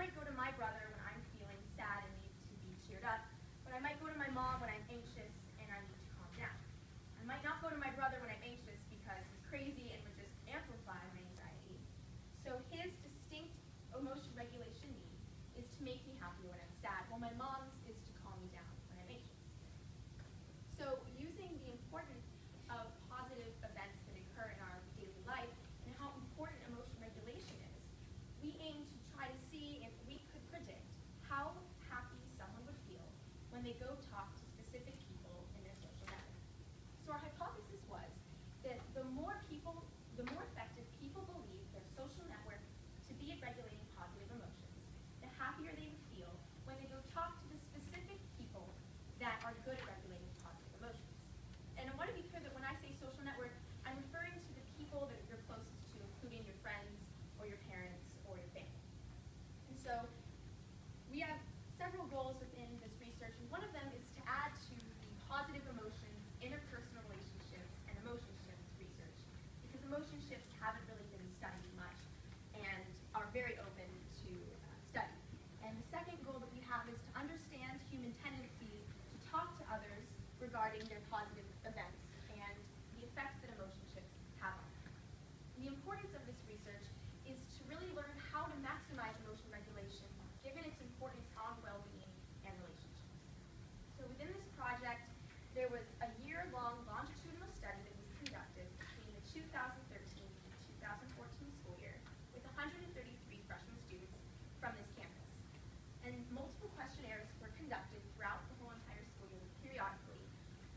might go to my brother when I'm feeling sad and need to be cheered up, but I might go to my mom when I'm anxious and I need to calm down. I might not go to my brother when I'm anxious because he's crazy and would just amplify my anxiety. So his distinct emotion regulation need is to make me happy when I'm sad, while my mom's is to calm me down when I'm anxious. So using the importance of positive events that occur in our daily life and how important emotion regulation is, we aim to try to see if we could predict how happy someone would feel when they go talk to specific people in their social network. So our hypothesis was that the more effective people believe their social network to be at regulating positive emotions, the happier they would feel when they go talk to the specific people that are good at regulating positive emotions. And I want to be clear that when I say social network, I'm referring to the people that you're closest to, including your friends or your parents or your family. And so we have several goals within this research, and one of them is to add to the positive emotions, interpersonal relationships, and emotionships research, because emotionships haven't really been studied much and are very open to study. And the second goal that we have is to understand human tendencies to talk to others regarding their positive events and the effects that emotionships have on them. The importance of this research is to really learn how to maximize emotion regulation given its importance on well-being and relationships. So within this project, there was a year-long longitudinal study that was conducted between the 2013 and 2014 school year with 133 freshman students from this campus. And multiple questionnaires were conducted throughout the whole entire school year periodically,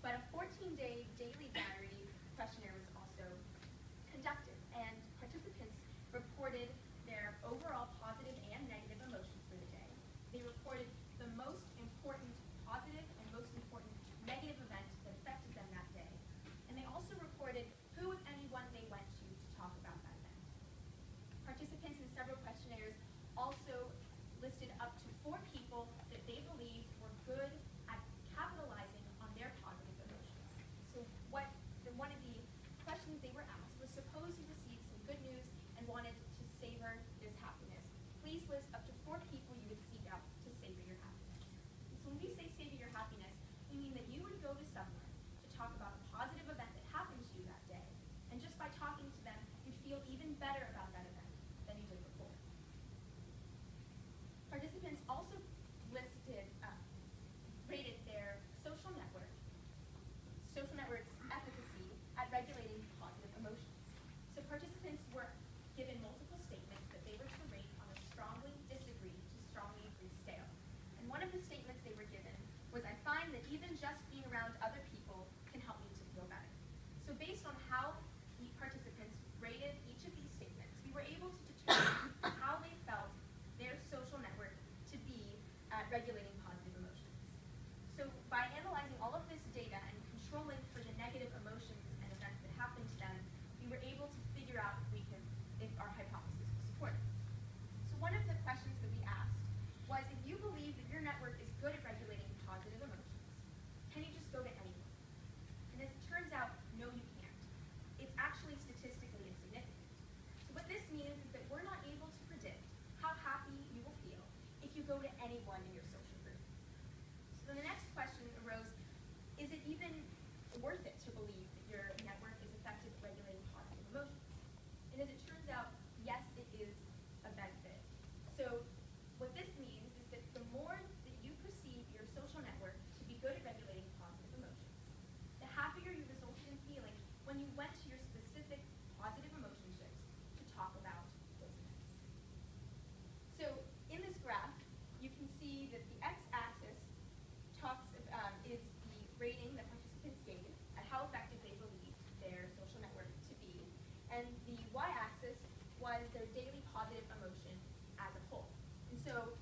but a 14-day daily diary questionnaire was also conducted, and participants reported their overall positive and negative emotions for the day. They reported the most important positive and most important negative event that affected them that day. And they also reported who, if anyone, they went to talk about that event. Participants in several questionnaires also listed up to 4 people that they believed were good at capitalizing on their positive emotions. So one of the questions they were asked was, suppose you received some good news and wanted to savor this happiness. Please list up to 4 people you would seek out to savor your happiness. And so when we say savor your happiness, we mean that you would go to someone to talk about a positive event that happened to you that day, and just by talking to them, you'd feel even better about that event than you did before. Participants also rated their social network's efficacy at regulating positive emotions. So participants were given multiple statements that they were to rate on a strongly disagree to strongly agree scale. And one of the statements they were given was, I find that even just being around other people can help me to feel better. So based on how the participants rated each of these statements, we were able to determine how they felt their social network to be at regulating positive emotions. So by analyzing all of this data and controlling for the negative emotions and events that happened to them, we were able to figure out if our hypothesis was supported. So one of the questions that we asked was, if you believe that your network is good at regulating positive emotions, can you just go to anyone? And as it turns out, no, you can't. It's actually statistically insignificant. So what this means is that we're not able to predict how happy you will feel if you go to anyone in your social group. So the next question arose, is it even worth it to believe that your network is effective at regulating positive emotions? And as it turns out, yes, it is a benefit. So what this means is that the more that you perceive your social network to be good at regulating positive emotions, the happier you resulted in feeling when you went to your specific positive emotionships to talk about those events. So in this graph, you can see that the x-axis is the rating that participants gave at how effective they believed their social network to be, and the y-axis was their daily positive emotion as a whole. And so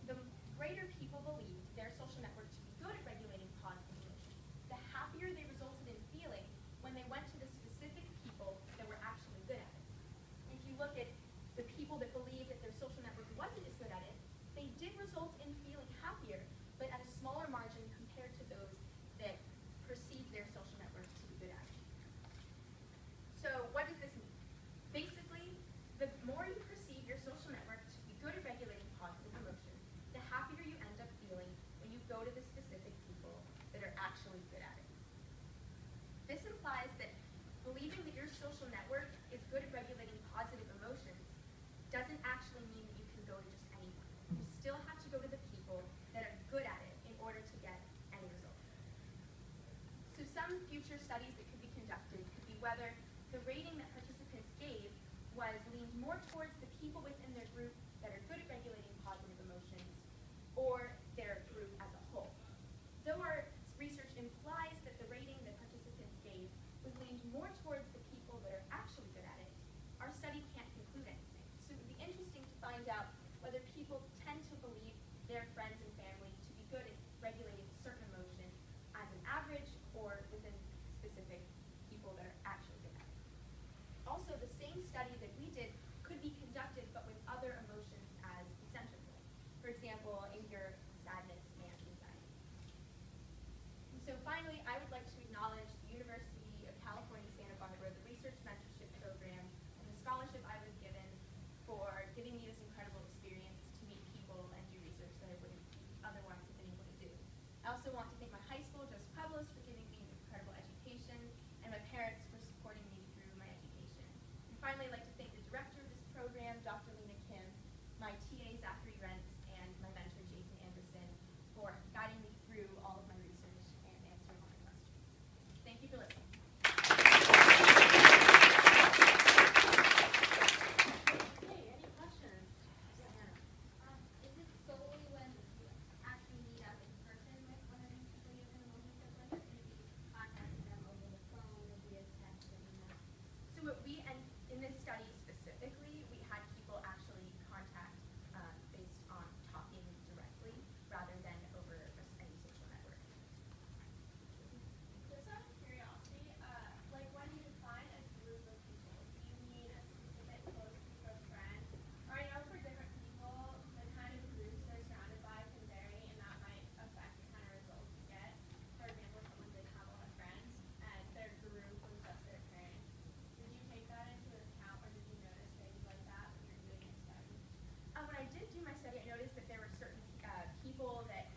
the greater people believed their social network to be good at regulating positive emotions, the happier they resulted in feeling when they went to the specific people that were actually good at it. And if you look at the people that believed that their social network wasn't as good at it, they did result in feeling happier, but at a smaller margin compared to those that perceived their social network to be good at it. So what does this mean? go to the specific people that are actually good at it. This implies that believing that your social network is good at regulating positive emotions doesn't actually mean that you can go to just anyone. You still have to go to the people that are good at it in order to get any result. So some future studies that could be conducted could be whether the rating that participants gave was leaned more towards the people within their group that are good at regulating positive emotions or their group as a whole. Though our research implies that the rating that participants gave was leaned more towards the people that are actually good at it, our study can't conclude anything. So it would be interesting to find out whether people tend to believe their friends and family to be good at regulating a certain emotion as an average or within specific people that are actually good at it. Also, the same study that we did could be conducted but with other emotions as the center point. For example, anger, sadness, and anxiety. And so finally, I would like to acknowledge the University of California, Santa Barbara, the Research Mentorship Program, and the scholarship I was given for giving me this incredible experience to meet people and do research that I wouldn't otherwise have been able to do. I also want to thank my high school, Dos Pueblos, for giving me an incredible education, and my parents for supporting me through my education. And finally, I'd like to thank the director of this program, Dr. Lena Kim, my TA, Zachary Rentz, and my mentor, Jason Anderson, for guiding me through all of my research and answering all my questions. Thank you for listening. Hey, any questions? Is it solely when you actually meet up in person with one of these people you have an emotionship with, or can you be contacting them over the phone or via text or email? So what we, and in this study specifically, we had people actually contact based on talking directly rather than over any social network. Just out of curiosity, like when you define a group of people, do you mean a specific close group of friends? Or I know for different people, the kind of groups they're surrounded by can vary, and that might affect the kind of results you get. For example, someone didn't have a lot of friends, and their group was just their parents. Did you take that into account, or did you notice things like that when you're doing your study? When I did do my study, I noticed that there were certain people that